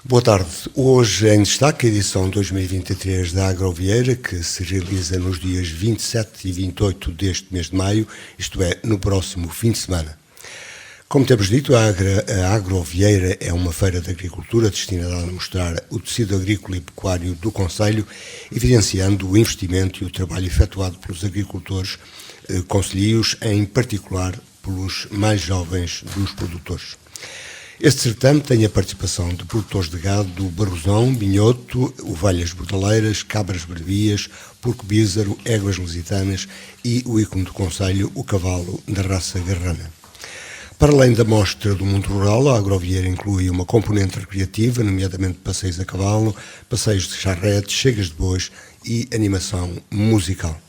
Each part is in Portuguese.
Boa tarde. Hoje em destaque a edição 2023 da Agrovieira, que se realiza nos dias 27 e 28 deste mês de maio, isto é, no próximo fim de semana. Como temos dito, a Agrovieira é uma feira de agricultura destinada a mostrar o tecido agrícola e pecuário do concelho, evidenciando o investimento e o trabalho efetuado pelos agricultores concelhios, em particular pelos mais jovens dos produtores. Este certame tem a participação de produtores de gado do Barrosão, Minhoto, ovelhas bordaleiras, cabras brevias, porco bízaro, éguas lusitanas e o ícone do concelho, o cavalo da raça garrana. Para além da mostra do mundo rural, a Agrovieira inclui uma componente recreativa, nomeadamente passeios a cavalo, passeios de charretes, chegas de bois e animação musical.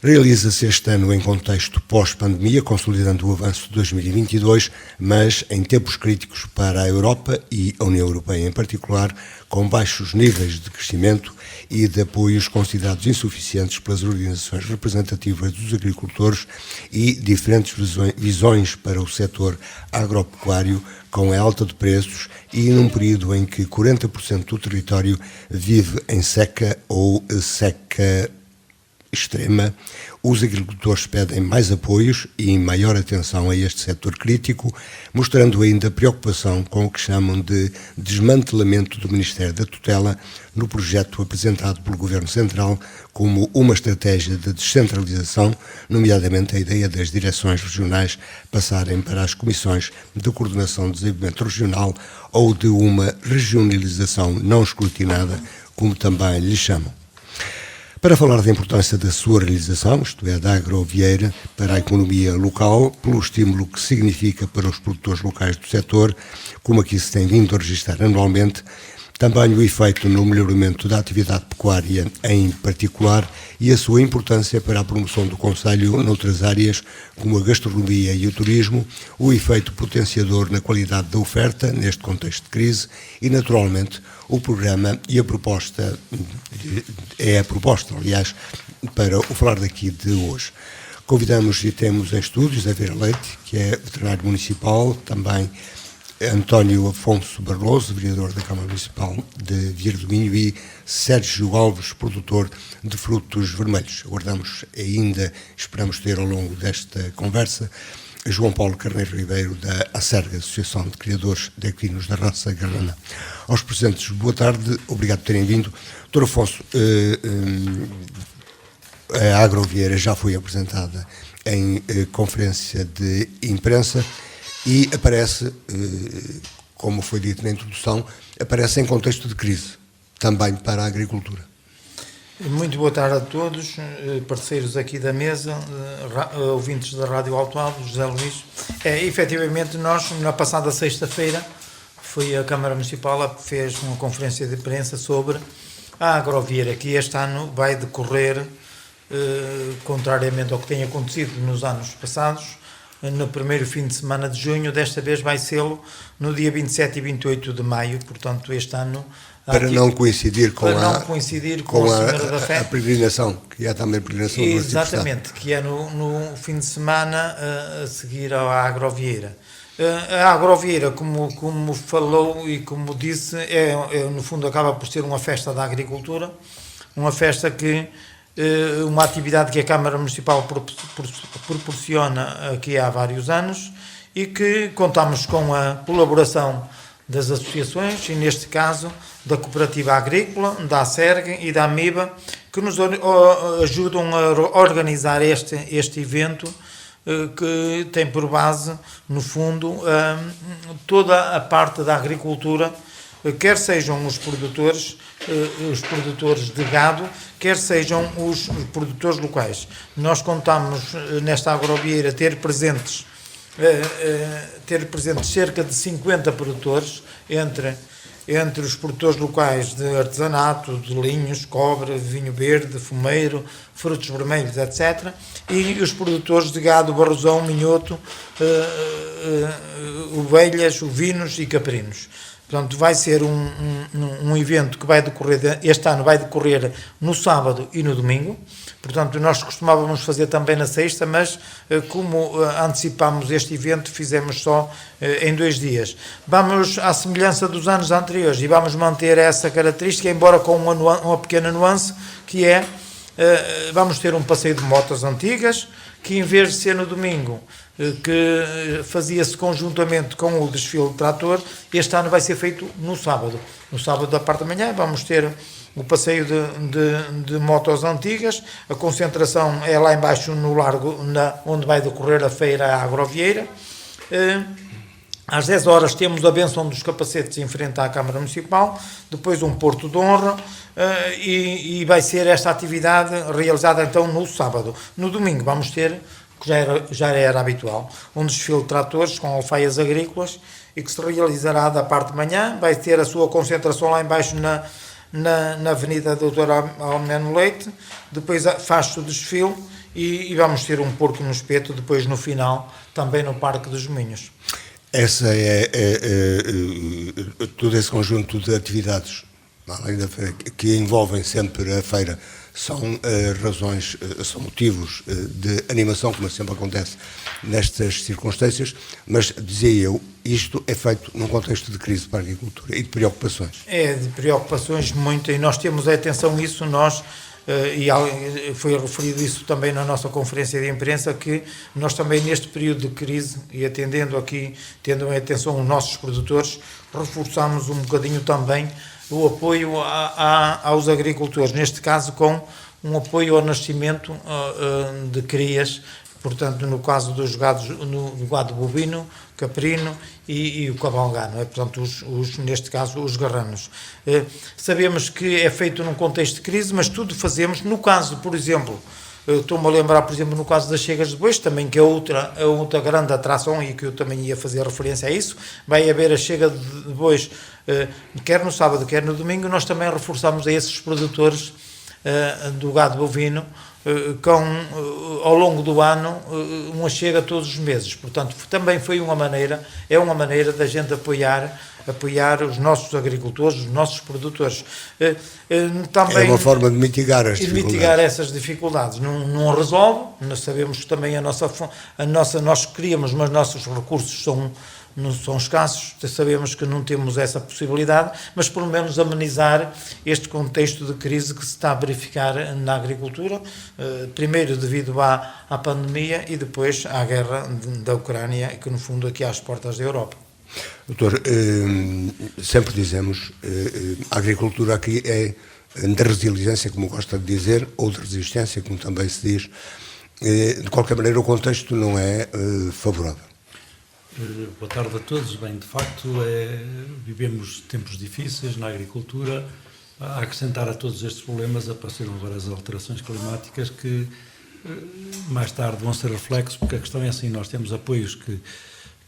Realiza-se este ano em contexto pós-pandemia, consolidando o avanço de 2022, mas em tempos críticos para a Europa e a União Europeia em particular, com baixos níveis de crescimento e de apoios considerados insuficientes pelas organizações representativas dos agricultores e diferentes visões para o setor agropecuário, com a alta de preços e num período em que 40% do território vive em seca ou seca extrema. Os agricultores pedem mais apoios e maior atenção a este setor crítico, mostrando ainda preocupação com o que chamam de desmantelamento do Ministério da Tutela no projeto apresentado pelo Governo Central como uma estratégia de descentralização, nomeadamente a ideia das direções regionais passarem para as comissões de coordenação de desenvolvimento regional ou de uma regionalização não escrutinada, como também lhe chamam. Para falar da importância da sua realização, isto é, da Agrovieira, para a economia local, pelo estímulo que significa para os produtores locais do setor, como aqui se tem vindo a registrar anualmente, também o efeito no melhoramento da atividade pecuária em particular e a sua importância para a promoção do concelho noutras áreas, como a gastronomia e o turismo, o efeito potenciador na qualidade da oferta, neste contexto de crise, e, naturalmente, o programa e a proposta, aliás, para o falar daqui de hoje. Convidamos e temos em estúdios a Vera Leite, que é veterinário municipal, também António Afonso Barroso, vereador da Câmara Municipal de Vieira do Minho, e Sérgio Alves, produtor de frutos vermelhos. Aguardamos ainda, esperamos ter ao longo desta conversa, João Paulo Carneiro Ribeiro, da ACERG, Associação de Criadores de Equinos da Raça Garrana. Aos presentes, boa tarde, obrigado por terem vindo. Dr. Afonso, a Agrovieira já foi apresentada em conferência de imprensa e aparece, como foi dito na introdução, aparece em contexto de crise, também para a agricultura. Muito boa tarde a todos, parceiros aqui da mesa, ouvintes da Rádio Alto Alvo, José Luís. Efetivamente, nós, na passada sexta-feira, foi a Câmara Municipal que fez uma conferência de imprensa sobre a Agrovieira, que este ano vai decorrer, contrariamente ao que tem acontecido nos anos passados, no primeiro fim de semana de junho. Desta vez vai ser no dia 27 e 28 de maio, portanto este ano... Para não coincidir com a Senhora da Fé. A peregrinação, que é também a peregrinação do Exatamente, que é no fim de semana a seguir à Agrovieira. A Agrovieira, como falou e como disse, no fundo acaba por ser uma festa da agricultura, uma festa que... uma atividade que a Câmara Municipal proporciona aqui há vários anos e que contamos com a colaboração das associações, e neste caso da Cooperativa Agrícola, da ACERG e da AMIBA, que nos ajudam a organizar este evento, que tem por base, no fundo, toda a parte da agricultura, quer sejam os produtores de gado, quer sejam os produtores locais. Nós contamos nesta Agrovieira ter presentes cerca de 50 produtores, entre os produtores locais de artesanato, de linhos, cobre, vinho verde, fumeiro, frutos vermelhos, etc. E os produtores de gado, barrosão, minhoto, ovelhas, ovinos e caprinos. Portanto, vai ser um evento que vai decorrer, este ano vai decorrer no sábado e no domingo. Portanto, nós costumávamos fazer também na sexta, mas como antecipámos este evento, fizemos só em 2 dias. Vamos à semelhança dos anos anteriores e vamos manter essa característica, embora com uma pequena nuance, que é, vamos ter um passeio de motos antigas, que em vez de ser no domingo, que fazia-se conjuntamente com o desfile de trator, este ano vai ser feito no sábado. No sábado da parte da manhã vamos ter o passeio de motos antigas, a concentração é lá embaixo no largo, onde vai decorrer a feira agrovieira. Às 10 horas temos a benção dos capacetes em frente à Câmara Municipal, depois um porto de honra, e vai ser esta atividade realizada então no sábado. No domingo vamos ter, que já era habitual, um desfile de tratores com alfaias agrícolas e que se realizará da parte de manhã, vai ter a sua concentração lá embaixo na Avenida Doutor Almeno Leite, depois faz-se o desfile e vamos ter um porco no espeto, depois no final também no Parque dos Moinhos. Essa todo esse conjunto de atividades, além da feira, que envolvem sempre a feira, são razões, são motivos de animação, como sempre acontece nestas circunstâncias, mas, dizia eu, isto é feito num contexto de crise para a agricultura e de preocupações. É, de preocupações muito, e nós temos atenção a isso, e foi referido isso também na nossa conferência de imprensa, que nós também neste período de crise, e tendo em atenção os nossos produtores, reforçamos um bocadinho também o apoio aos agricultores, neste caso com um apoio ao nascimento de crias, portanto no caso dos gados, no gado bovino, caprino e o cavalgano, portanto neste caso os garranos. Sabemos que é feito num contexto de crise, mas tudo fazemos, no caso, por exemplo, estou-me a lembrar, por exemplo, no caso das chegas de bois, também que é outra grande atração e que eu também ia fazer referência a isso, vai haver a chega de bois, quer no sábado, quer no domingo, nós também reforçamos a esses produtores do gado bovino, ao longo do ano, uma chega todos os meses. Portanto, também é uma maneira da gente apoiar os nossos agricultores, os nossos produtores. Também é uma forma de mitigar as dificuldades. Mitigar essas dificuldades. Não resolve, nós sabemos que também nós queríamos, mas nossos recursos não são escassos, sabemos que não temos essa possibilidade, mas pelo menos amenizar este contexto de crise que se está a verificar na agricultura, primeiro devido à pandemia e depois à guerra da Ucrânia, que no fundo aqui às portas da Europa. Doutor, sempre dizemos, a agricultura aqui é de resiliência, como gosta de dizer, ou de resistência, como também se diz. De qualquer maneira, o contexto não é favorável. Boa tarde a todos. Bem, de facto, vivemos tempos difíceis na agricultura. A acrescentar a todos estes problemas apareceram agora as alterações climáticas que mais tarde vão ser reflexos, porque a questão é assim, nós temos apoios que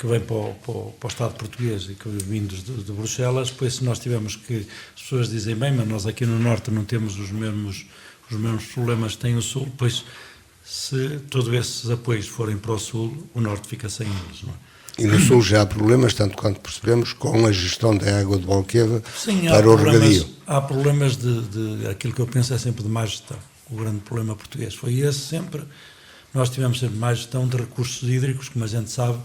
vêm para o Estado português e que vindos de Bruxelas, pois se nós tivermos que, as pessoas dizem, bem, mas nós aqui no Norte não temos os mesmos problemas que tem o Sul, pois se todos esses apoios forem para o Sul, o Norte fica sem eles, não é? E no Sul já há problemas, tanto quanto percebemos, com a gestão da água de Balqueva para o regadio. Há problemas de aquilo que eu penso é sempre de má gestão. O grande problema português foi esse sempre. Nós tivemos sempre má gestão de recursos hídricos, como a gente sabe,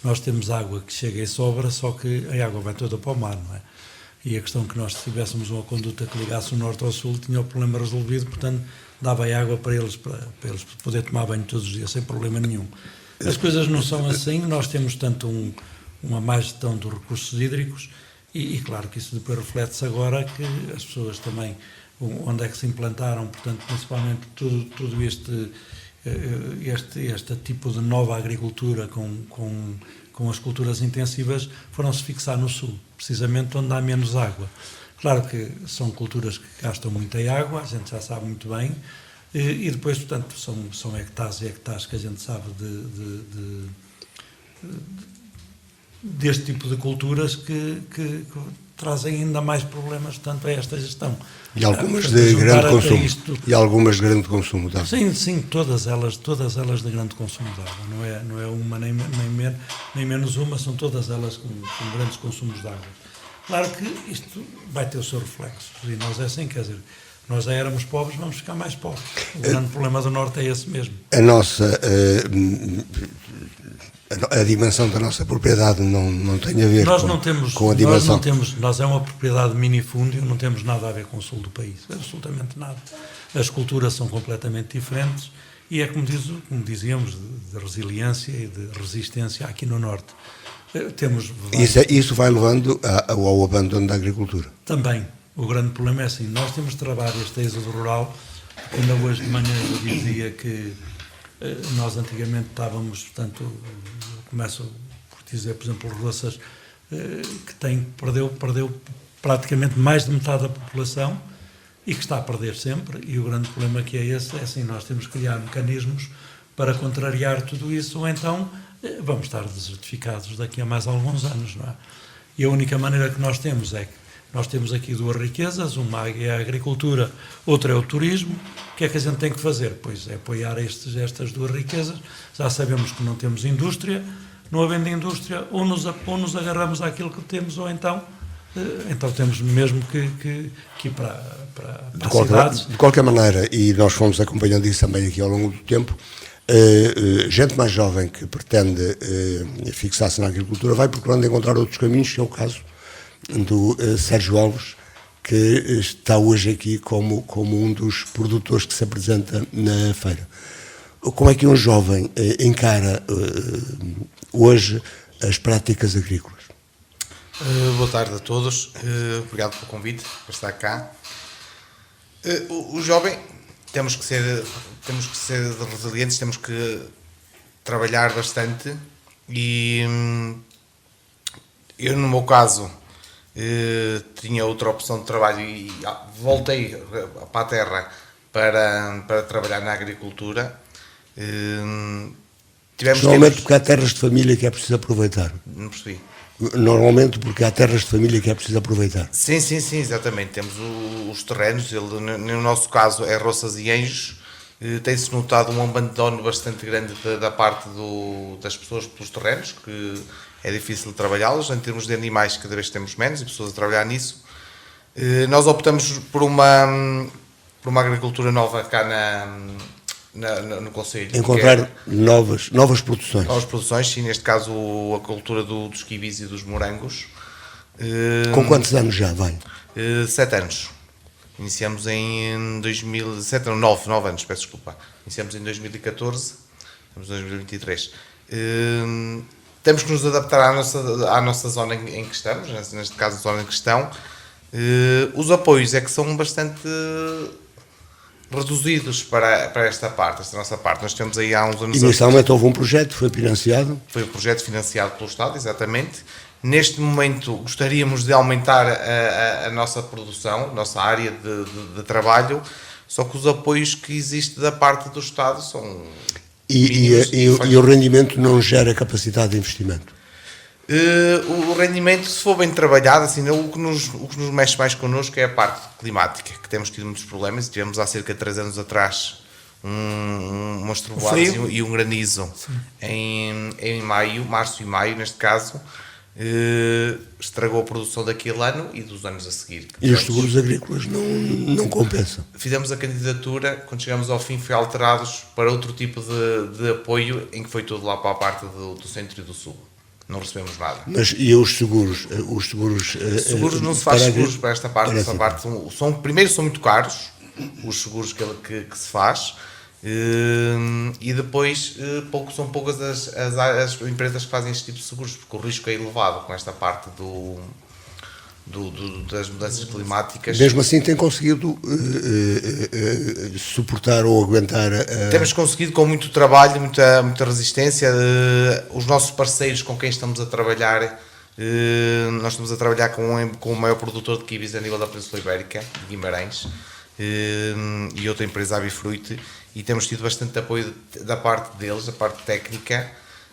nós temos água que chega e sobra, só que a água vai toda para o mar, não é? E a questão que nós tivéssemos uma conduta que ligasse o Norte ao Sul tinha o problema resolvido, portanto dava água para eles poder tomar banho todos os dias, sem problema nenhum. As coisas não são assim, nós temos tanto uma má gestão dos recursos hídricos e claro que isso depois reflete-se agora que as pessoas também, onde é que se implantaram, portanto, principalmente tudo este tipo de nova agricultura com as culturas intensivas foram-se fixar no Sul, precisamente onde há menos água. Claro que são culturas que gastam muita água, a gente já sabe muito bem, e depois, portanto, são hectares e hectares que a gente sabe deste tipo de culturas que trazem ainda mais problemas, tanto a esta gestão. E algumas de grande consumo. E algumas de grande consumo de água. Sim, todas elas de grande consumo de água. Não é uma nem menos uma, são todas elas com grandes consumos de água. Claro que isto vai ter o seu reflexo, e nós é assim, quer dizer, nós já éramos pobres, vamos ficar mais pobres. O grande problema do Norte é esse mesmo. A nossa a dimensão da nossa propriedade não tem a ver com a dimensão. Nós é uma propriedade de minifúndio, não temos nada a ver com o sul do país, absolutamente nada. As culturas são completamente diferentes e é como dizíamos, de resiliência e de resistência aqui no Norte. Temos Isso vai levando ao abandono da agricultura. Também. O grande problema é assim, nós temos de travar este êxodo rural. Ainda hoje de manhã eu dizia que nós antigamente estávamos, portanto, começo por dizer, por exemplo, Roças, que perdeu praticamente mais de metade da população e que está a perder sempre, e o grande problema que é esse, é assim, nós temos que criar mecanismos para contrariar tudo isso, ou então vamos estar desertificados daqui a mais alguns anos, não é? E a única maneira que nós temos é que nós temos aqui duas riquezas, uma é a agricultura, outra é o turismo. O que é que a gente tem que fazer? Pois é apoiar estas duas riquezas. Já sabemos que não temos indústria, não havendo indústria, ou nos agarramos àquilo que temos, ou então temos mesmo que ir para cidades. De qualquer maneira, e nós fomos acompanhando isso também aqui ao longo do tempo, gente mais jovem que pretende fixar-se na agricultura vai procurando encontrar outros caminhos, que é o caso do Sérgio Alves, que está hoje aqui como um dos produtores que se apresenta na feira. Como é que um jovem encara hoje as práticas agrícolas? Boa tarde a todos, obrigado pelo convite por estar cá. O jovem, temos que ser resilientes, temos que trabalhar bastante e eu, no meu caso, tinha outra opção de trabalho e voltei para a terra para trabalhar na agricultura. Normalmente porque há terras de família que é preciso aproveitar. Não percebi. Normalmente porque há terras de família que é preciso aproveitar. Sim, exatamente. Temos os terrenos, no nosso caso é Roças e Anjos. Tem-se notado um abandono bastante grande da parte das pessoas pelos terrenos, que é difícil trabalhá-los. Em termos de animais, cada vez temos menos e pessoas a trabalhar nisso. Nós optamos por uma agricultura nova cá no Conselho. Encontrar novas produções. Novas produções, sim, neste caso a cultura dos kiwis e dos morangos. Com quantos anos já vai? 7 anos. Iniciamos em 2007, 9 anos, peço desculpa. Iniciamos em 2014, estamos em 2023. Temos que nos adaptar à nossa zona em que estamos, neste caso a zona em questão. Os apoios é que são bastante reduzidos para esta nossa parte. Nós temos aí há uns anos... Inicialmente houve um projeto, foi financiado? Foi um projeto financiado pelo Estado, exatamente. Neste momento gostaríamos de aumentar a nossa produção, a nossa área de trabalho, só que os apoios que existem da parte do Estado são... E o rendimento não gera capacidade de investimento? O rendimento, se for bem trabalhado, assim, o que nos mexe mais connosco é a parte climática, que temos tido muitos problemas. Tivemos há cerca de 3 anos atrás umas trovoadas e um granizo em março e maio, neste caso, estragou a produção daquele ano e dos anos a seguir. E os seguros agrícolas não compensam? Fizemos a candidatura, quando chegamos ao fim foi alterados para outro tipo de apoio, em que foi tudo lá para a parte do centro e do sul. Não recebemos nada. Mas e os seguros? Seguros não se faz seguros para esta parte. Esta parte primeiro são muito caros, os seguros que se faz, e depois são poucas as empresas que fazem este tipo de seguros, porque o risco é elevado com esta parte das mudanças climáticas. Mesmo assim tem conseguido suportar ou aguentar? Temos conseguido com muito trabalho, muita resistência. Os nossos parceiros com quem estamos a trabalhar, nós estamos a trabalhar com o maior produtor de kiwis a nível da Península Ibérica, de Guimarães, e outra empresa, a Bifruit, e temos tido bastante apoio da parte deles, da parte técnica,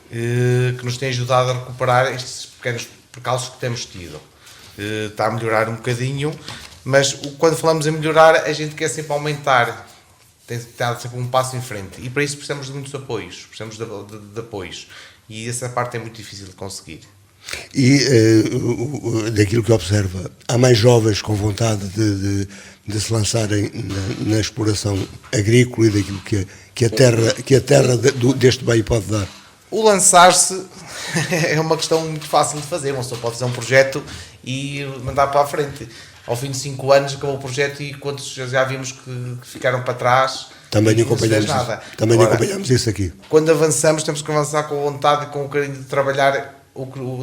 que nos tem ajudado a recuperar estes pequenos percalços que temos tido. Está a melhorar um bocadinho, mas quando falamos em melhorar, a gente quer sempre aumentar, tem sempre um passo em frente, e para isso precisamos de muitos apoios, precisamos de apoios, e essa parte é muito difícil de conseguir. E daquilo que observa, há mais jovens com vontade de se lançarem na exploração agrícola e daquilo que a terra deste meio pode dar. O lançar-se é uma questão muito fácil de fazer. Uma pessoa pode fazer um projeto e mandar para a frente. Ao fim de 5 anos acabou o projeto e quantos já vimos que ficaram para trás. Também não se fez acompanhamos nada. isso. Também Agora, acompanhamos isso aqui. quando avançamos, temos que avançar com vontade e com o carinho de trabalhar,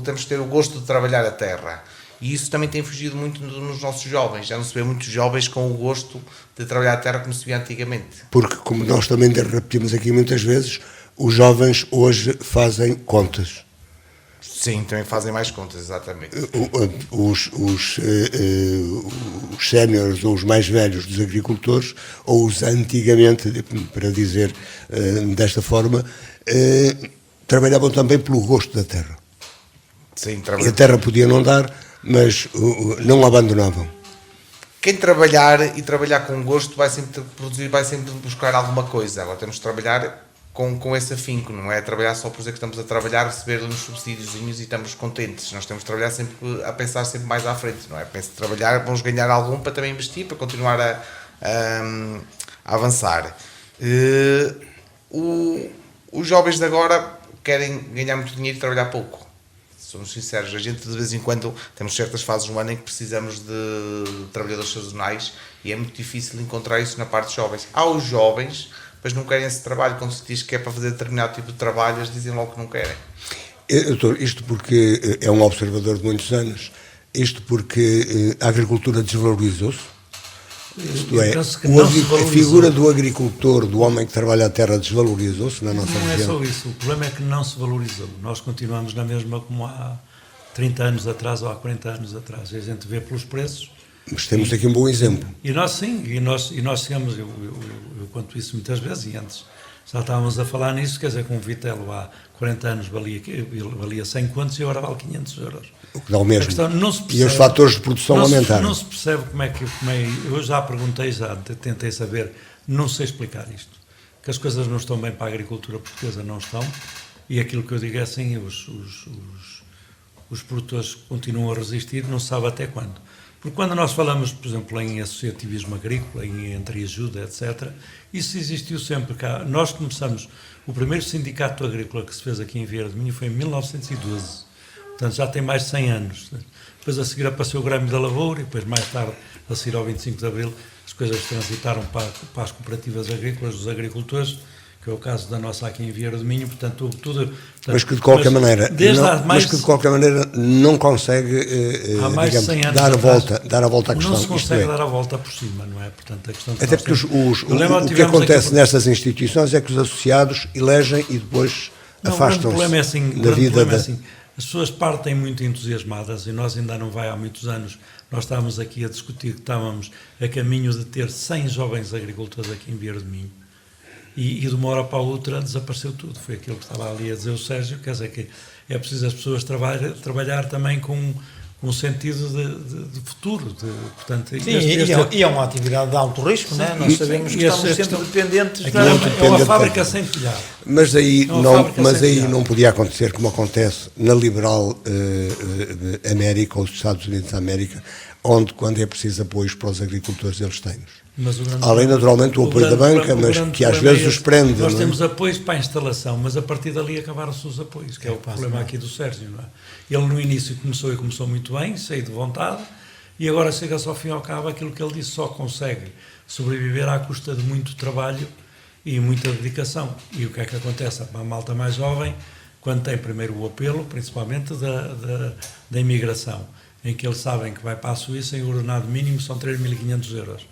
temos que ter o gosto de trabalhar a terra. E isso também tem fugido muito nos nossos jovens. Já não se vê muitos jovens com o gosto de trabalhar a terra como se via antigamente. Porque, como nós também repetimos aqui muitas vezes, os jovens hoje fazem contas. Sim, também fazem mais contas, exatamente. Os séniores ou os mais velhos dos agricultores, ou os antigamente, para dizer desta forma, trabalhavam também pelo gosto da terra. Sim, E a terra podia não dar, mas não a abandonavam. Quem trabalhar e trabalhar com gosto vai sempre produzir, vai sempre buscar alguma coisa. Agora temos de trabalhar com esse afinco, não é trabalhar só por dizer que estamos a trabalhar, receber uns subsídiozinhos e estamos contentes. Nós temos de trabalhar sempre a pensar sempre mais à frente, não é? Penso trabalhar, vamos ganhar algum para também investir, para continuar a avançar. Os jovens de agora querem ganhar muito dinheiro e trabalhar pouco. Somos sinceros, a gente de vez em quando temos certas fases no ano em que precisamos de trabalhadores sazonais e é muito difícil encontrar isso na parte dos jovens. Há os jovens, mas não querem esse trabalho, quando se diz que é para fazer determinado tipo de trabalho, eles dizem logo que não querem. Doutor, isto porque é um observador de muitos anos, isto porque a agricultura desvalorizou-se. Isto é, a figura do agricultor, do homem que trabalha a terra, desvalorizou-se na nossa região. Não é só isso, o problema é que não se valorizou. Nós continuamos na mesma como há 30 anos atrás ou há 40 anos atrás. A gente vê pelos preços. Mas temos aqui um bom exemplo. E nós sim, e nós chegamos, eu conto isso muitas vezes, e antes já estávamos a falar nisso, quer dizer, com um vitelo há 40 anos valia 100 contos e agora vale 500 euros. O que dá o mesmo. Questão, não se percebe, E os fatores de produção aumentaram. Não se percebe como é que... eu já perguntei, já tentei saber, não sei explicar isto. Que as coisas não estão bem para a agricultura portuguesa, não estão, e aquilo que eu digo é assim, os produtores continuam a resistir, não se sabe até quando. Porque quando nós falamos, por exemplo, em associativismo agrícola, em entreajuda, etc., isso existiu sempre cá. Nós começamos, o primeiro sindicato agrícola que se fez aqui em Vieira do Minho foi em 1912, portanto já tem mais de 100 anos. Depois a seguir apareceu o Grêmio da Lavoura e depois mais tarde, a seguir ao 25 de Abril, as coisas transitaram para as cooperativas agrícolas dos agricultores, que é o caso da nossa aqui em Vieira do Minho, portanto tudo... Mas que de qualquer maneira não consegue digamos, dar a volta à questão. Não se consegue dar a volta por cima, não é? Portanto, a questão que até porque o que acontece nessas instituições é que os associados elegem e depois afastam-se da vida. As pessoas partem muito entusiasmadas e nós ainda não vai há muitos anos, nós estávamos aqui a discutir que estávamos a caminho de ter 100 jovens agricultores aqui em Vieira do Minho. E de uma hora para a outra desapareceu tudo. Foi aquilo que estava ali a dizer o Sérgio, quer dizer que é preciso as pessoas trabalhar também com um sentido de futuro. Portanto, e é uma atividade de alto risco, não é? Nós sabemos que estamos sempre dependentes é uma fábrica sem telhado. Mas aí não podia acontecer como acontece na liberal América, ou os Estados Unidos da América, onde, quando é preciso apoios para os agricultores, eles têm-nos. Além, naturalmente, do apoio da banca, mas que às vezes os prende. Nós temos apoios para a instalação, mas a partir dali acabaram-se os apoios, que é o problema aqui do Sérgio, não é? Ele no início começou muito bem, cheio de vontade, e agora chega-se ao fim e ao cabo, aquilo que ele disse, só consegue sobreviver à custa de muito trabalho e muita dedicação. E o que é que acontece? A malta mais jovem, quando tem primeiro o apelo, principalmente da imigração, em que eles sabem que vai para a Suíça e o ordenado mínimo são 3.500 euros.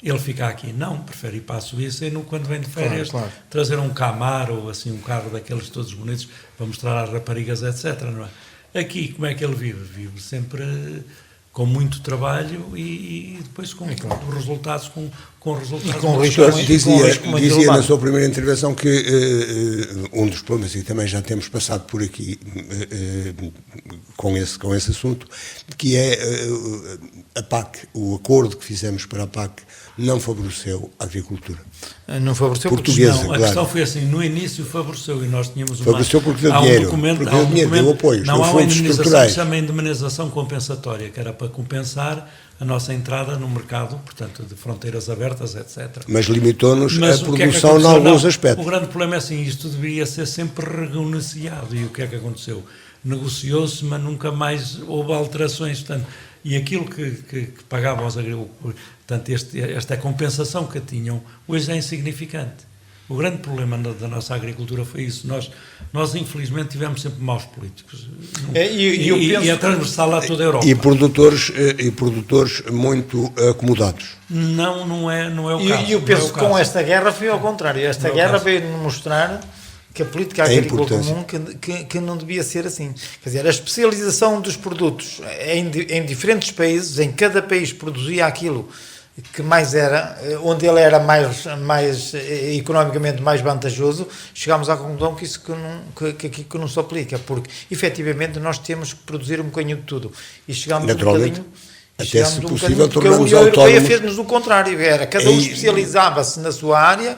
Ele fica aqui, não, prefere ir para a Suíça e quando vem de férias trazer um Camaro ou assim um carro daqueles todos bonitos para mostrar às raparigas, etc. Não é? Aqui, como é que ele vive? Vive sempre com muito trabalho e depois com os resultados, com com resultados. E com muito risco. grandes. Dizia na sua primeira intervenção que um dos problemas, e também já temos passado por aqui com esse assunto, que é a PAC, o acordo que fizemos para a PAC não favoreceu a agricultura. Não favoreceu Portuguesa, Não, a claro. questão foi assim, no início favoreceu e nós tínhamos Favoreceu porque deu há dinheiro, documento, porque há deu dinheiro, deu apoios, não deu há uma fundos indemnização que estruturais. se chama indemnização compensatória, que era para compensar a nossa entrada no mercado, portanto, de fronteiras abertas, etc. Mas limitou-nos Mas a o que é que produção em aconteceu? alguns Não, aspectos. O grande problema é assim, isto devia ser sempre renegociado. E o que é que aconteceu? Negociou-se, mas nunca mais houve alterações. Portanto, e aquilo que pagavam os agricultores, portanto, esta compensação que tinham, hoje é insignificante. O grande problema da nossa agricultura foi isso. Nós infelizmente, tivemos sempre maus políticos. E é transversal a toda a Europa. E produtores muito acomodados. Não é o caso. E eu penso que não é o com caso. esta guerra foi ao contrário. Esta Não é o guerra caso. veio-nos mostrar que a política A agrícola importância. comum que não devia ser assim. Quer dizer, a especialização dos produtos em diferentes países, em cada país produzia aquilo que mais era, onde ele era mais economicamente mais vantajoso, chegámos à conclusão que isso que não se aplica, porque efetivamente nós temos que produzir um bocadinho de tudo. E chegámos Naturalmente. Até se possível porque a tornamos União Europeia autónomos. fez-nos o contrário, era cada um especializava-se na sua área,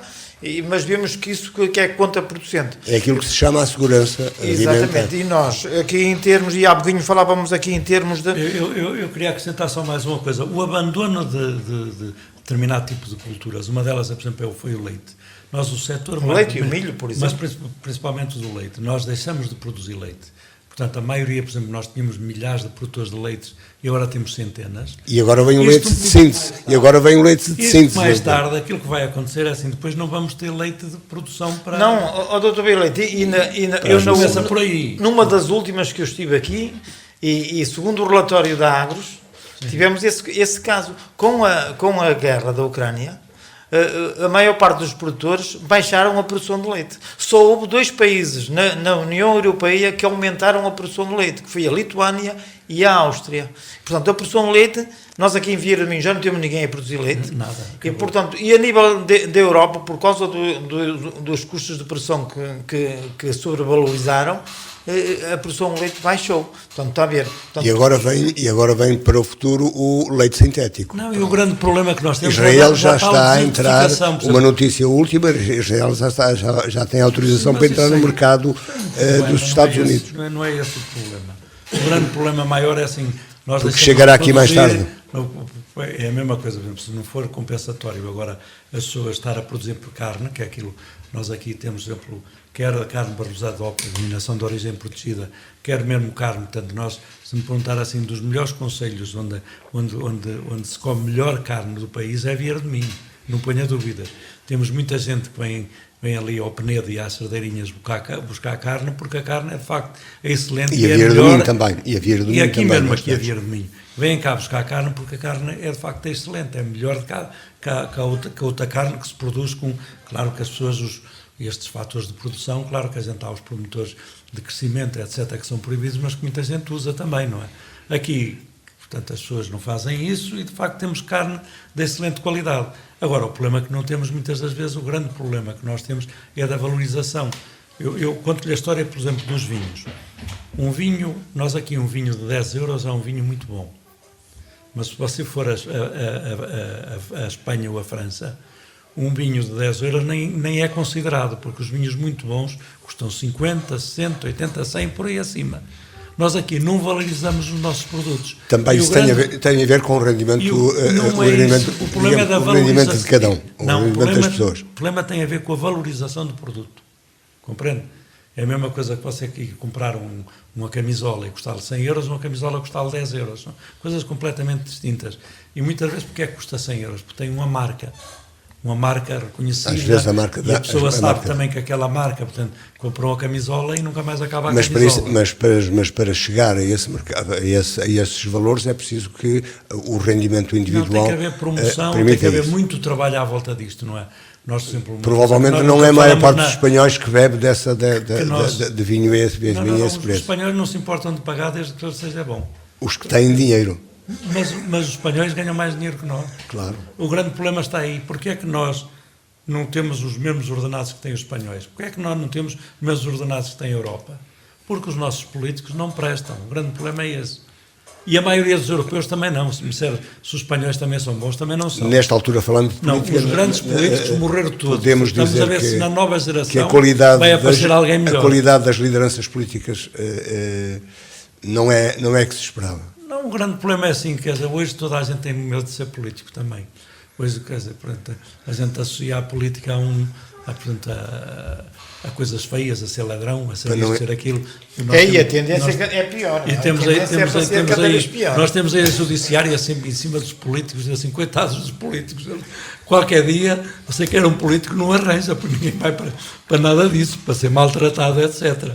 mas vemos que isso que é contraproducente. É aquilo que se chama a segurança alimentar. Exatamente, e nós, aqui em termos, e há bocadinho falávamos aqui em termos de... Eu queria acrescentar só mais uma coisa. O abandono de determinado tipo de culturas, uma delas, por exemplo, foi o leite. Nós, o setor... O leite e o milho, por exemplo. Mas principalmente do leite. Nós deixamos de produzir leite. Portanto, a maioria, por exemplo, nós tínhamos milhares de produtores de leite e agora temos centenas. E agora vem o Isto- leite de síntese. E agora vem o leite de Isto, síntese. mais tarde, aquilo que vai acontecer é assim, depois não vamos ter leite de produção para... Não, Dr. Leite, Começa por aí. numa das últimas que eu estive aqui, e segundo o relatório da Agros, tivemos esse caso. Com a guerra da Ucrânia, a maior parte dos produtores baixaram a produção de leite. Só houve 2 países na União Europeia que aumentaram a produção de leite, que foi a Lituânia e a Áustria. Portanto, a produção de leite, nós aqui em Vieira do Minho já não temos ninguém a produzir leite. Nada. E, portanto, e a nível da Europa, por causa dos custos de produção que sobrevalorizaram, a produção de leite baixou. Portanto, está a ver. Portanto, E agora vem para o futuro o leite sintético. Não, e o grande problema que nós temos... Israel já está a entrar, desertificação, por uma exemplo. notícia última, Israel já tem autorização para entrar no mercado dos Estados Unidos. Não é esse o problema. O grande problema maior é assim... Nós Porque deixamos chegará de aqui mais produzir- tarde. É a mesma coisa, por exemplo, se não for compensatório agora as pessoas estar a produzir por carne, que é aquilo, nós aqui temos, por exemplo, quer a carne barrosada ou a denominação de origem protegida, quer mesmo carne, portanto, nós, se me perguntar assim, dos melhores concelhos onde se come melhor carne do país é Vieira do Minho, não ponha dúvidas. Temos muita gente que vem ali ao Penedo e às Sardeirinhas buscar carne, porque a carne é de facto excelente. E a é Vieira do melhor. Minho também. E a Vieira do E Minho aqui também, mesmo, aqui a bastante. Vieira do Minho. Vêm cá buscar carne porque a carne é de facto excelente, é melhor que a outra carne que se produz com, claro que as pessoas, estes fatores de produção, claro que a gente há os promotores de crescimento, etc., que são proibidos, mas que muita gente usa também, não é? Aqui, portanto, as pessoas não fazem isso e de facto temos carne de excelente qualidade. Agora, o problema que não temos muitas das vezes, o grande problema que nós temos é da valorização. Eu conto-lhe a história, por exemplo, dos vinhos. Um vinho, nós aqui um vinho de 10 euros é um vinho muito bom. Mas se você for a Espanha ou a França, um vinho de 10 euros nem é considerado, porque os vinhos muito bons custam 50, 60, 80, 100, por aí acima. Nós aqui não valorizamos os nossos produtos. Também isso tem a ver com o rendimento, O problema é da o valorização. rendimento de cada um, o Não, rendimento das pessoas. O problema tem a ver com a valorização do produto. Compreende? É a mesma coisa que você aqui comprar uma camisola e custar-lhe 100 euros, uma camisola custar-lhe 10 euros. São coisas completamente distintas. E muitas vezes porque é que custa 100 euros? Porque tem uma marca reconhecida. Às vezes a marca e a pessoa a sabe marca. também que aquela marca, portanto, comprou a camisola e nunca mais acaba a camisola. Mas para chegar a esse mercado, a esses valores, é preciso que o rendimento Não, individual tem que haver promoção, tem permita que haver isso. muito trabalho à volta disto, não é? Nós sempre, Provavelmente nós não nunca é a maior falamos parte dos espanhóis que bebe de vinho a esse Não, preço. os espanhóis não se importam de pagar desde que ele seja bom. Os que têm dinheiro. Mas os espanhóis ganham mais dinheiro que nós. Claro. O grande problema está aí. Porquê é que nós não temos os mesmos ordenados que têm os espanhóis? Porquê é que nós não temos os mesmos ordenados que tem a Europa? Porque os nossos políticos não prestam. O grande problema é esse. E a maioria dos europeus também não. Se me disser se os espanhóis também são bons, também não são. Nesta altura, falando de Não, política, os grandes políticos morreram todos. podemos Estamos dizer a ver que, se na nova que geração a qualidade, vai aparecer alguém a melhor. qualidade das lideranças políticas não é que se esperava. Não, o grande problema é assim, quer dizer, hoje toda a gente tem medo de ser político também. Hoje, quer dizer, portanto, a gente associa a política a coisas feias, a ser ladrão, a ser isso, a ser aquilo. E a tendência é pior. E temos aí, nós temos aí a judiciária sempre em cima dos políticos, assim, coitados dos políticos. Qualquer dia, você quer um político, não arranja, porque ninguém vai para nada disso, para ser maltratado, etc.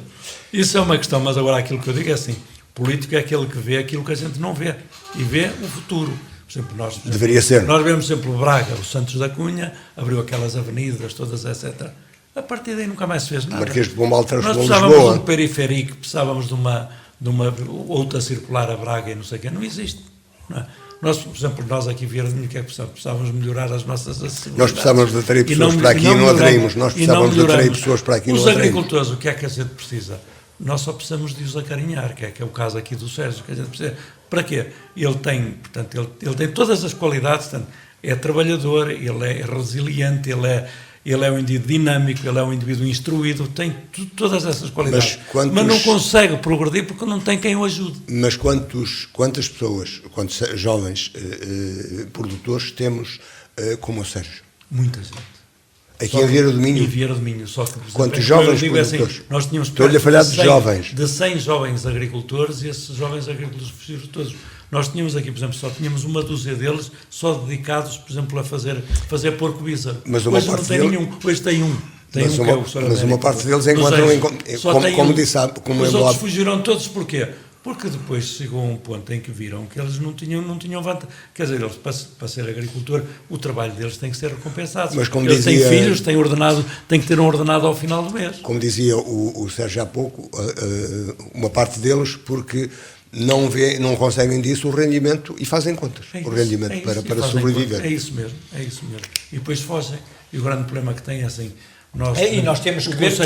Isso é uma questão, mas agora aquilo que eu digo é assim, político é aquele que vê aquilo que a gente não vê, e vê o futuro. Por exemplo, Deveria ser. Nós vemos sempre o Braga, o Santos da Cunha, abriu aquelas avenidas todas, etc. A partir daí nunca mais se fez nada. Marquês de Pombal transformou Nós precisávamos Lisboa. de um periférico, precisávamos de uma outra circular a Braga e não sei o quê. Não existe. Não é? Nós, por exemplo, nós aqui Vieira de Minho, o que é que precisávamos? Precisávamos melhorar as nossas acessibilidades. Nós precisávamos de atrair pessoas para aqui e não atraímos. Nós precisávamos de atrair pessoas para aqui e não Os atraímos. agricultores, o que é que a gente precisa? Nós só precisamos de os acarinhar, que é o caso aqui do Sérgio, que a gente precisa. Para quê? Ele tem, portanto, ele tem todas as qualidades, portanto, é trabalhador, ele é resiliente, ele é um indivíduo dinâmico, ele é um indivíduo instruído, tem todas essas qualidades. Mas não consegue progredir porque não tem quem o ajude. Mas quantas pessoas, quantos jovens produtores temos como o Sérgio? Muita gente. Aqui em Vieira do Minho? Em Vieira do Minho. Só que, por exemplo, quantos jovens produtores? Assim, nós tínhamos Estou-lhe a falar de jovens. De 100 jovens agricultores e esses jovens agricultores fugiram todos. Nós tínhamos aqui, por exemplo, só tínhamos uma dúzia deles só dedicados, por exemplo, a fazer porco bisa. Mas uma hoje parte não tem nenhum. Hoje tem um. Mas uma parte deles encontram, como disse, como os outros fugiram todos, porquê? Porque depois chegou a um ponto em que viram que eles não tinham vantagem. Quer dizer, eles, para ser agricultor, o trabalho deles tem que ser recompensado. Mas como eles dizia, têm filhos, têm que ter um ordenado ao final do mês. Como dizia o Sérgio há pouco, uma parte deles, porque não conseguem disso o rendimento e fazem contas. O rendimento para sobreviver. É isso mesmo. E depois fogem. E o grande problema que tem é assim. Nós temos que ver que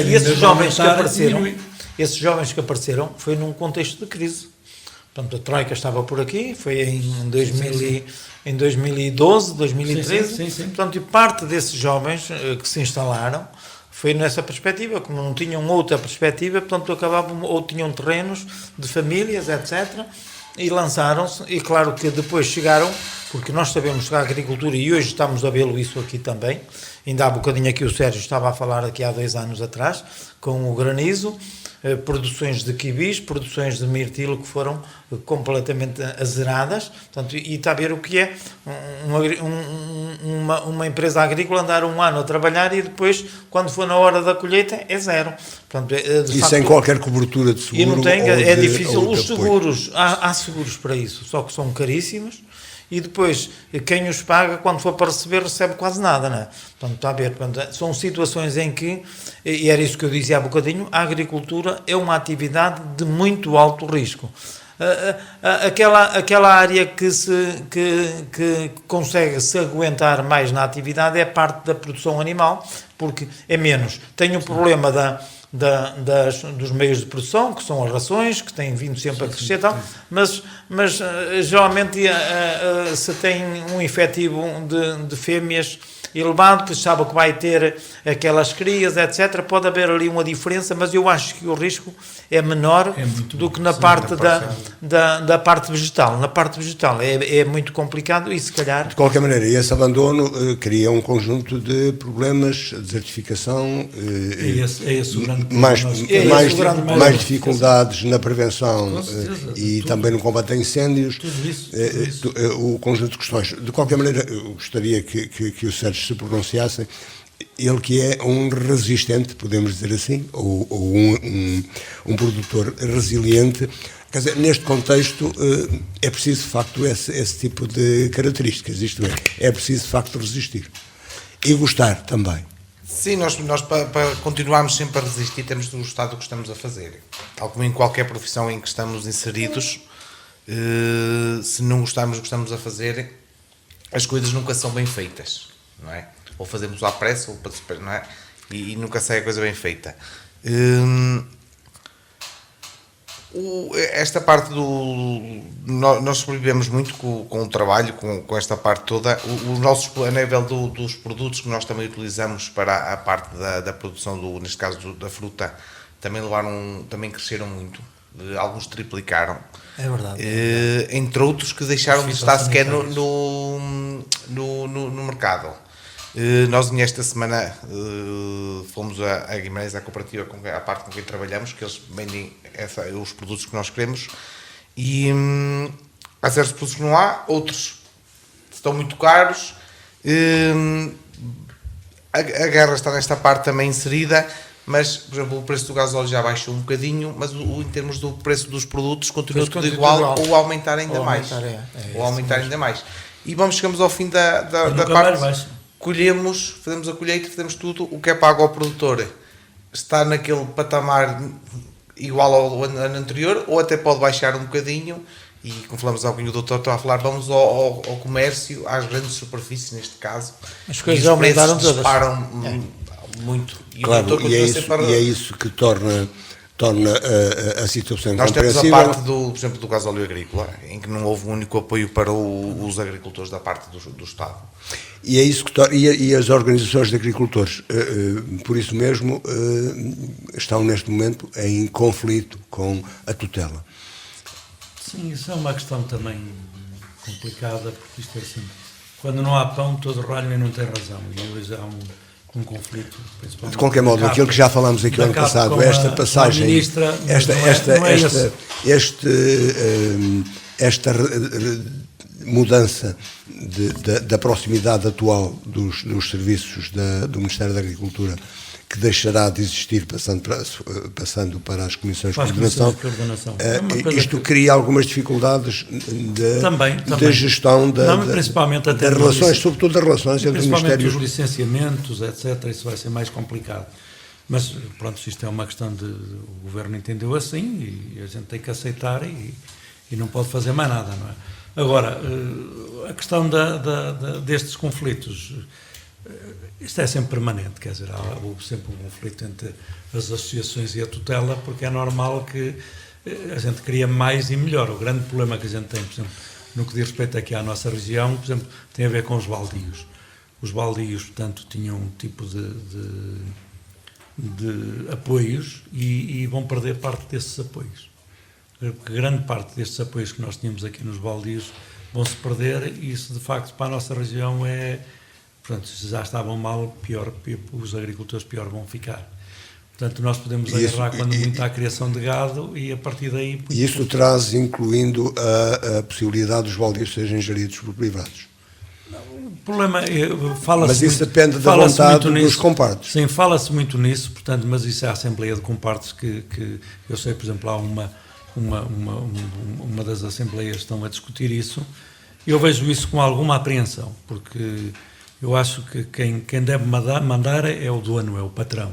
esses jovens que apareceram foi num contexto de crise. Portanto, a Troika estava por aqui, foi em 2012, 2013. Sim. Portanto, e parte desses jovens que se instalaram foi nessa perspectiva, como não tinham outra perspectiva, portanto, acabavam ou tinham terrenos de famílias, etc., e lançaram-se, e claro que depois chegaram, porque nós sabemos que a agricultura, e hoje estamos a vê-lo isso aqui também, ainda há bocadinho aqui o Sérgio estava a falar aqui há 2 anos atrás, com o granizo, produções de quibis, produções de mirtilo que foram completamente azeradas, portanto, e está a ver o que é uma empresa agrícola andar 1 ano a trabalhar e depois, quando for na hora da colheita, é zero. Portanto, e sem qualquer cobertura de seguro. E não tem, é difícil. Os seguros, há seguros para isso, só que são caríssimos. E depois, quem os paga, quando for para receber, recebe quase nada, não é? Portanto, está a ver, portanto, são situações em que, e era isso que eu dizia há bocadinho, a agricultura é uma atividade de muito alto risco. Aquela área que consegue se aguentar mais na atividade é a parte da produção animal, porque é menos. Tem o problema dos meios de produção, que são as rações, que têm vindo sempre a crescer e tal, mas geralmente se tem um efetivo de fêmeas elevado, que sabe que vai ter aquelas crias, etc. Pode haver ali uma diferença, mas eu acho que o risco é menor do que na parte da parte vegetal. Na parte vegetal é muito complicado e se calhar... De qualquer maneira, esse abandono cria um conjunto de problemas, desertificação, mais dificuldades na prevenção e também no combate a incêndios, tudo isso. O conjunto de questões. De qualquer maneira, eu gostaria que o Sérgio se pronunciasse, ele que é um resistente, podemos dizer assim, ou um produtor resiliente. Quer dizer, neste contexto é preciso de facto esse tipo de características, isto é preciso de facto resistir e gostar também. Sim, nós para continuarmos sempre a resistir temos de gostar do que estamos a fazer. Tal como em qualquer profissão em que estamos inseridos, se não gostamos a fazer, as coisas nunca são bem feitas, não é? Ou fazemos à pressa, ou para, não é? E nunca sai a coisa bem feita. Esta parte nós sobrevivemos muito com o trabalho, com esta parte toda. A nível dos produtos que nós também utilizamos para a parte da produção, neste caso da fruta, também cresceram muito. Alguns triplicaram. É verdade. Entre outros que deixaram de estar sequer no mercado. Nós nesta semana fomos a Guimarães, à cooperativa, a parte com quem trabalhamos, que eles vendem os produtos que nós queremos, e há certos produtos que não há, outros estão muito caros. A guerra está nesta parte também inserida, mas, por exemplo, o preço do gasóleo já baixou um bocadinho, mas em termos do preço dos produtos continua tudo igual, ou aumentar ainda mais. Ainda mais. E chegamos ao fim da parte. Colhemos, fazemos a colheita, fazemos tudo, o que é pago ao produtor está naquele patamar igual ao ano anterior, ou até pode baixar um bocadinho, e como falamos há bocadinho, o doutor está a falar, vamos ao comércio, às grandes superfícies neste caso, as coisas aumentaram todas. Disparam muito. E claro, e é isso que torna a situação nós compreensível. Temos a parte, por exemplo, do gasóleo agrícola, em que não houve um único apoio para os agricultores da parte do Estado. E é isso que e as organizações de agricultores, por isso mesmo, estão neste momento em conflito com a tutela. Sim, isso é uma questão também complicada, porque isto é assim, quando não há pão, todo ralho e não tem razão, e hoje há um conflito. De qualquer modo, aquilo que já falámos aqui o ano passado, esta passagem, esta mudança da proximidade atual dos serviços do Ministério da Agricultura, que deixará de existir passando para as comissões de coordenação, isto cria algumas dificuldades de gestão principalmente das relações, sobretudo das relações entre o Ministério... os licenciamentos, etc., isso vai ser mais complicado. Mas, pronto, isto é uma questão o Governo entendeu assim, e a gente tem que aceitar e não pode fazer mais nada, não é? Agora, a questão destes conflitos, isto é sempre permanente, quer dizer, há sempre um conflito entre as associações e a tutela, porque é normal que a gente queria mais e melhor. O grande problema que a gente tem, por exemplo, no que diz respeito aqui à nossa região, por exemplo, tem a ver com os baldios. Os baldios, portanto, tinham um tipo de apoios e vão perder parte desses apoios. Porque grande parte destes apoios que nós tínhamos aqui nos baldios vão-se perder, e isso, de facto, para a nossa região portanto, se já estavam mal, pior, os agricultores pior vão ficar. Portanto, nós podemos agarrar quando muito à criação de gado, e a partir daí... E isso traz, incluindo a possibilidade dos baldios serem geridos por privados. O problema fala-se... Mas isso depende da vontade dos compartos. Sim, fala-se muito nisso, portanto, mas isso é a Assembleia de Compartos que eu sei, por exemplo, há uma das assembleias que estão a discutir isso. Eu vejo isso com alguma apreensão, porque eu acho que quem deve mandar é o dono, é o patrão.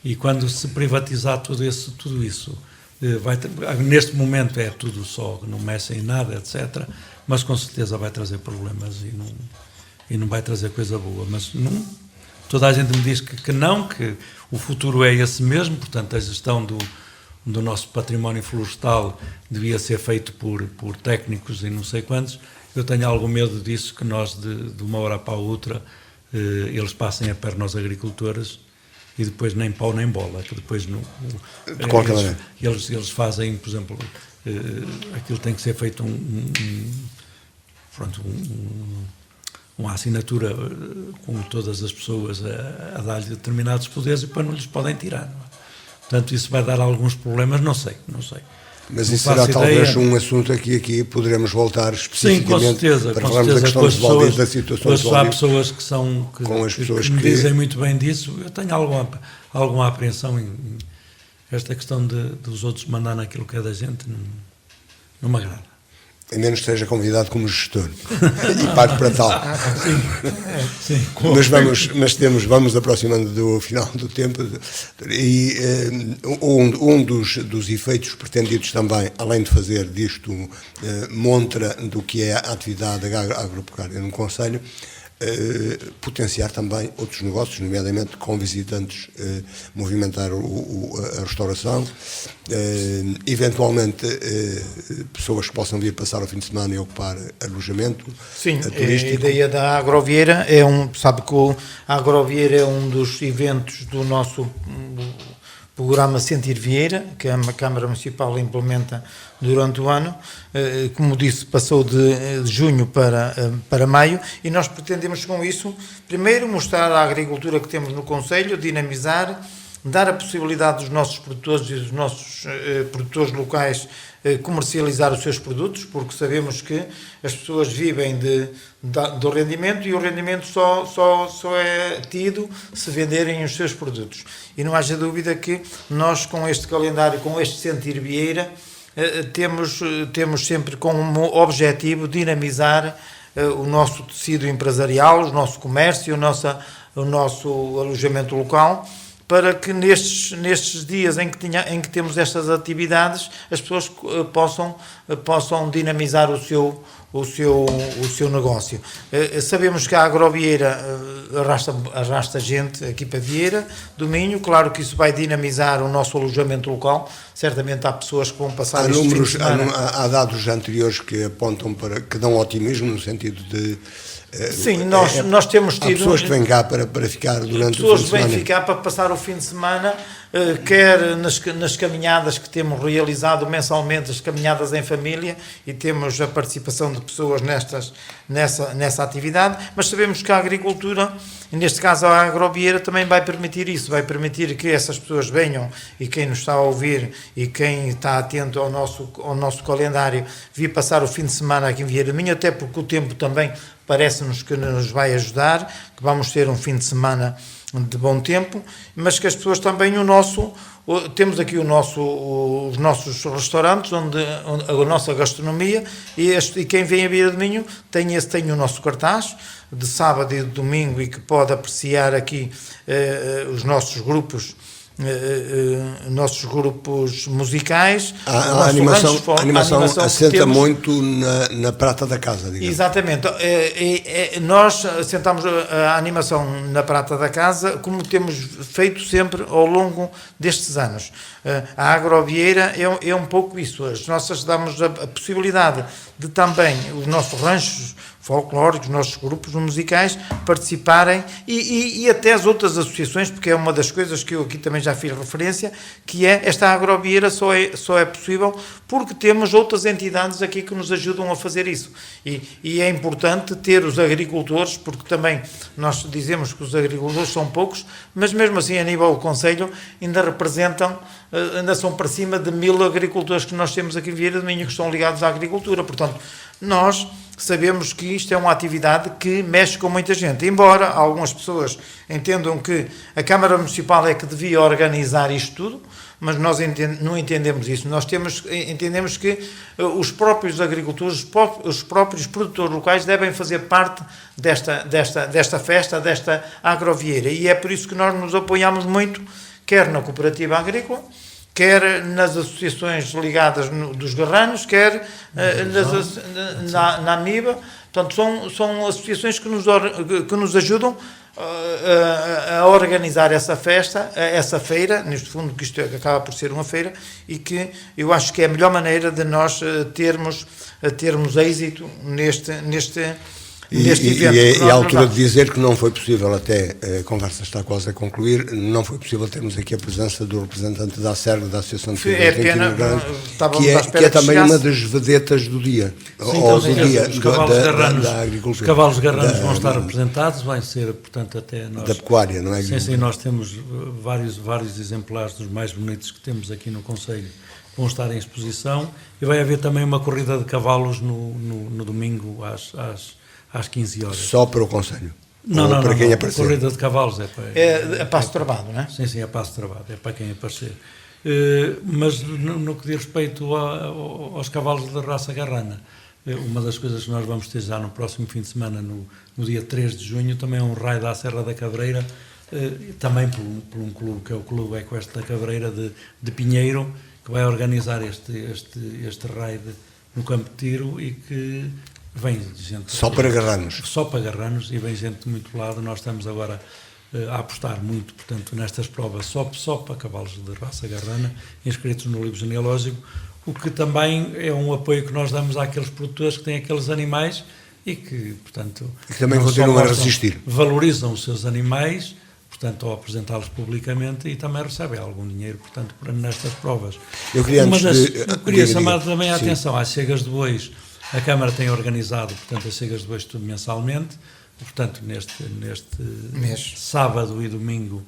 E quando se privatizar tudo isso, neste momento é tudo só, não mexe em nada, etc., mas com certeza vai trazer problemas e não vai trazer coisa boa. Mas não, toda a gente me diz que não, que o futuro é esse mesmo, portanto a gestão do nosso património florestal devia ser feito por técnicos e não sei quantos. Eu tenho algum medo disso, que nós de uma hora para a outra eles passem a perna aos agricultores e depois nem pau nem bola, que depois não, de qualquer maneira. Eles fazem, por exemplo, aquilo tem que ser feito uma assinatura com todas as pessoas a dar-lhe determinados poderes, e depois não lhes podem tirar, não é? Portanto, isso vai dar alguns problemas, não sei. Mas isso será talvez um assunto aqui poderemos voltar especificamente. Sim, com certeza, para falarmos da questão dos baldios, da situação dos baldios. Há pessoas que me dizem muito bem disso. Eu tenho alguma apreensão em esta questão dos outros mandar naquilo que é da gente, não me agrada. A menos que seja convidado como gestor e pago para tal. Sim. Vamos aproximando do final do tempo e um dos efeitos pretendidos também, além de fazer disto montra do que é a atividade agropecuária no Concelho, potenciar também outros negócios, nomeadamente com visitantes, movimentar a restauração, eventualmente pessoas que possam vir passar o fim de semana e ocupar alojamento. Sim, turístico. a ideia da Agrovieira sabe que a Agrovieira é um dos eventos do nosso programa Sentir Vieira, que a Câmara Municipal implementa durante o ano. Como disse, passou de junho para maio, e nós pretendemos com isso, primeiro, mostrar a agricultura que temos no Concelho, dinamizar, dar a possibilidade dos nossos produtores e dos nossos produtores locais comercializar os seus produtos, porque sabemos que as pessoas vivem do rendimento, e o rendimento só é tido se venderem os seus produtos. E não haja dúvida que nós, com este calendário, com este Sentir Vieira, temos sempre como objetivo dinamizar o nosso tecido empresarial, o nosso comércio, o nosso alojamento local, para que nestes dias em que temos estas atividades, as pessoas possam dinamizar o seu negócio. Sabemos que a Agrovieira arrasta gente aqui para Vieira do Minho. Claro que isso vai dinamizar o nosso alojamento local. Certamente há pessoas que vão passar este fim de semana. Há dados anteriores que apontam que dão otimismo no sentido de... Sim, nós temos tido... Há pessoas que vêm cá para ficar durante o fim de semana. Pessoas que vêm ficar para passar o fim de semana, quer nas caminhadas que temos realizado mensalmente, as caminhadas em família, e temos a participação de pessoas nessa atividade, mas sabemos que a agricultura, e neste caso a Agrovieira, também vai permitir isso, vai permitir que essas pessoas venham, e quem nos está a ouvir e quem está atento ao nosso calendário, vir passar o fim de semana aqui em Vieira do Minho, até porque o tempo também parece-nos que nos vai ajudar, que vamos ter um fim de semana de bom tempo, mas que as pessoas também temos aqui os nossos restaurantes, onde a nossa gastronomia, e quem vem a Vieira do Minho tem o nosso cartaz de sábado e de domingo, e que pode apreciar aqui os nossos grupos musicais. A animação assenta muito na prata da casa, digamos. Exatamente. Nós assentamos a animação na prata da casa, como temos feito sempre ao longo destes anos. A Agrovieira é um pouco isso. Nós damos a possibilidade de também os nossos ranchos folclóricos, os nossos grupos musicais participarem, e até as outras associações, porque é uma das coisas que eu aqui também já fiz referência, que é esta Agrovieira só é possível porque temos outras entidades aqui que nos ajudam a fazer isso. E é importante ter os agricultores, porque também nós dizemos que os agricultores são poucos, mas mesmo assim a nível do Concelho ainda são para cima de 1000 agricultores que nós temos aqui em Vieira do Minho, que estão ligados à agricultura. Portanto, nós sabemos que isto é uma atividade que mexe com muita gente, embora algumas pessoas entendam que a Câmara Municipal é que devia organizar isto tudo, mas nós não entendemos isso. Nós entendemos que os próprios agricultores, os próprios produtores locais devem fazer parte desta festa, desta Agrovieira, e é por isso que nós nos apoiamos muito, quer na cooperativa agrícola, quer nas associações ligadas dos garranos, quer na AMIBA. Portanto, são associações que nos ajudam a organizar essa festa, essa feira, neste fundo, que isto acaba por ser uma feira, e que eu acho que é a melhor maneira de nós termos êxito neste evento. E é a altura de dizer que não foi possível, até a conversa está quase a concluir, não foi possível termos aqui a presença do representante da ASERG, da Associação de Fregueses de Quintino Grande, que é também uma das vedetas do dia, ou do dia da agricultura. Os cavalos garranos vão estar representados, vai ser, portanto, até nós... Da pecuária, não é? Sim, nós temos vários exemplares dos mais bonitos que temos aqui no Concelho, vão estar em exposição, e vai haver também uma corrida de cavalos no domingo às 15 horas. Só para o Concelho? Não, para quem aparecer? A corrida de cavalos é a passo travado, não é? Sim, a passo travado, é para quem aparecer. Mas no que diz respeito aos cavalos da raça garrana, uma das coisas que nós vamos ter já no próximo fim de semana, no dia 3 de junho, também é um raio da Serra da Cabreira, também por um clube, que é o Clube Equestre da Cabreira de Pinheiro, que vai organizar este raio no campo de tiro e que vem gente... Só para agarrar-nos. Só para agarrar-nos, e vem gente de muito lado. Nós estamos agora a apostar muito, portanto, nestas provas só para cavalos de raça garrana, inscritos no livro genealógico, o que também é um apoio que nós damos àqueles produtores que têm aqueles animais e que, portanto... E que também não só continuam a gostam, resistir. valorizam os seus animais, portanto, ao apresentá-los publicamente, e também recebem algum dinheiro, portanto, nestas provas. Eu queria, eu queria chamar também a Sim. atenção às cegas de bois. A Câmara tem organizado, portanto, as cegas de bois tudo mensalmente. Portanto, neste Mês. sábado e domingo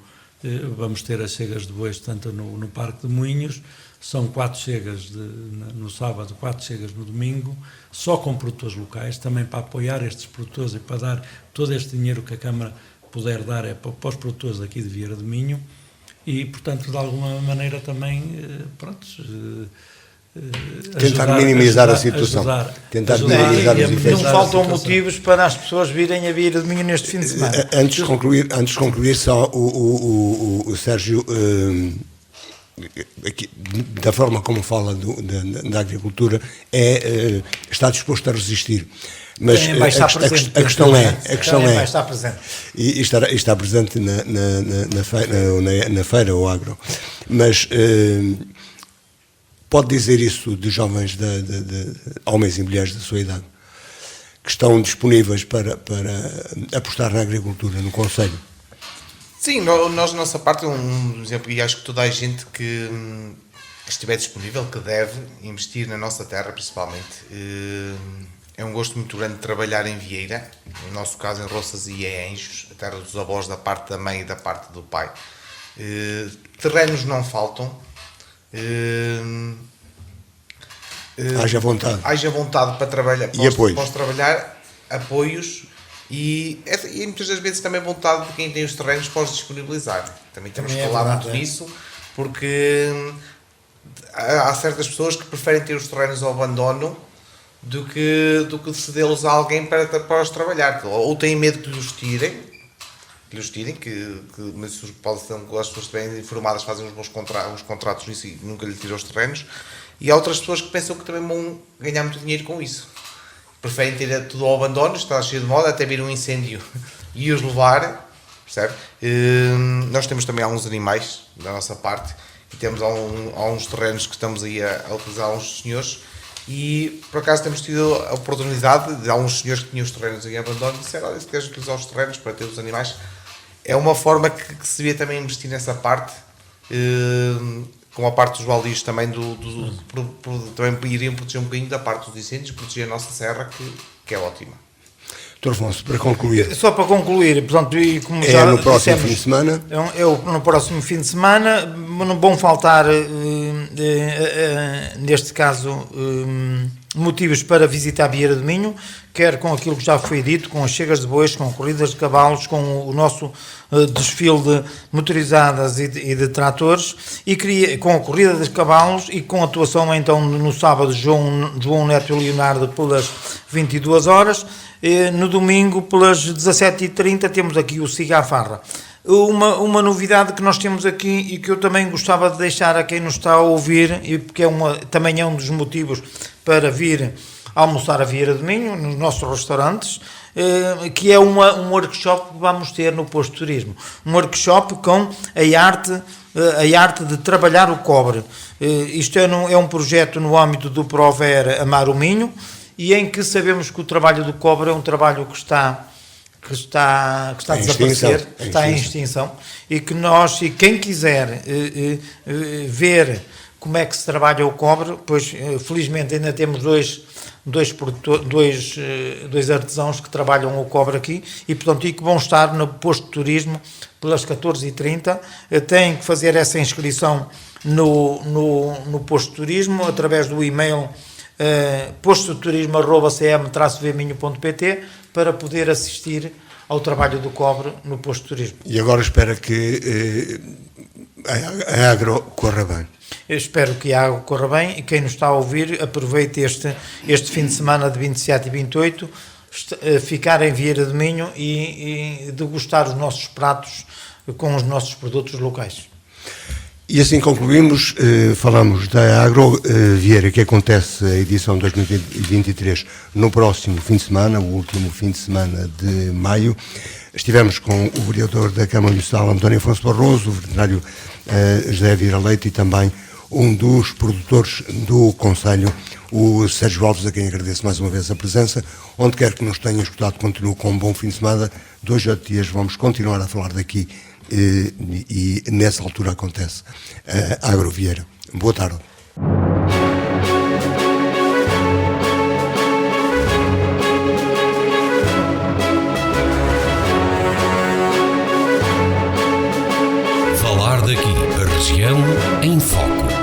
vamos ter as cegas de bois, tanto no Parque de Moinhos. São 4 cegas no sábado, 4 cegas no domingo, só com produtores locais, também para apoiar estes produtores e para dar todo este dinheiro que a Câmara puder dar para os produtores aqui de Vieira de Minho e, portanto, de alguma maneira também, tentar minimizar a situação. Tentar minimizar os efeitos. Não faltam motivos para as pessoas virem a Vieira de Minho neste fim de semana. Antes de concluir só o Sérgio, aqui, da forma como fala da agricultura, está disposto a resistir. Mas a questão vai estar presente. E está presente na feira ou agro. Mas pode dizer isso de jovens, de homens e mulheres da sua idade, que estão disponíveis para apostar na agricultura, no concelho? Sim, nós, da nossa parte, um exemplo, e acho que toda a gente que estiver disponível, que deve investir na nossa terra, principalmente. É um gosto muito grande de trabalhar em Vieira, no nosso caso em Roças e em Anjos, a terra dos avós, da parte da mãe e da parte do pai. Terrenos não faltam. Haja vontade. Haja vontade para trabalhar, posso trabalhar, apoios e muitas das vezes também vontade de quem tem os terrenos para os disponibilizar. Também temos que falar muito nisso, porque há certas pessoas que preferem ter os terrenos ao abandono do que cedê-los a alguém para os trabalhar, ou têm medo que lhes tirem, mas isso pode ser que as pessoas bem informadas fazem uns contratos nisso e nunca lhe tiram os terrenos, e há outras pessoas que pensam que também vão ganhar muito dinheiro com isso, preferem ter tudo ao abandono, está cheio de moda, até vir um incêndio e os levar, percebe? Nós temos também alguns animais da nossa parte, e temos alguns terrenos que estamos aí a utilizar alguns senhores. E por acaso temos tido a oportunidade de alguns senhores que tinham os terrenos em abandono disseram: olha, se queres utilizar os terrenos para ter os animais, é uma forma que se devia também investir nessa parte, com a parte dos baldios também, também iriam proteger um bocadinho da parte dos incêndios, proteger a nossa serra, que é ótima. Dr. Afonso, para concluir. Só para concluir, portanto, e como já no próximo fim de semana? No próximo fim de semana, não vão faltar, neste caso, motivos para visitar Vieira de Minho, quer com aquilo que já foi dito, com as chegas de bois, com corridas de cavalos, com o nosso desfile de motorizadas e de tratores, e com a corrida de cavalos e com a atuação então no sábado João Neto e Leonardo pelas 22 horas, no domingo pelas 17h30 temos aqui o Cigafarra. Uma novidade que nós temos aqui e que eu também gostava de deixar a quem nos está a ouvir, e porque também é um dos motivos para vir almoçar a Vieira de Minho, nos nossos restaurantes, que é um workshop que vamos ter no posto de turismo. Um workshop com a arte de trabalhar o cobre. Isto é um projeto no âmbito do Prover Amar o Minho, e em que sabemos que o trabalho do cobre é um trabalho que está a desaparecer, está em extinção, e que quem quiser ver como é que se trabalha o cobre, pois felizmente ainda temos dois artesãos que trabalham o cobre aqui, e portanto que vão estar no posto de turismo pelas 14h30, têm que fazer essa inscrição no posto de turismo através do e-mail postoturismo@cm-vminho.pt para poder assistir ao trabalho do cobre no posto de turismo. E agora espera que a Agro corra bem. Eu espero que a água corra bem e quem nos está a ouvir aproveite este fim de semana de 27 e 28, ficar em Vieira do Minho e degustar os nossos pratos com os nossos produtos locais. E assim concluímos, falamos da Agro Vieira, que acontece a edição 2023 no próximo fim de semana, o último fim de semana de maio. Estivemos com o vereador da Câmara Municipal, António Afonso Barroso, o veterinário José Vieira Leite e também um dos produtores do Conselho, o Sérgio Alves, a quem agradeço mais uma vez a presença. Onde quer que nos tenham escutado, continuo com um bom fim de semana. 2 a 8 dias vamos continuar a falar daqui e nessa altura acontece a Agro Vieira. Boa tarde. Falar daqui, a região em foco.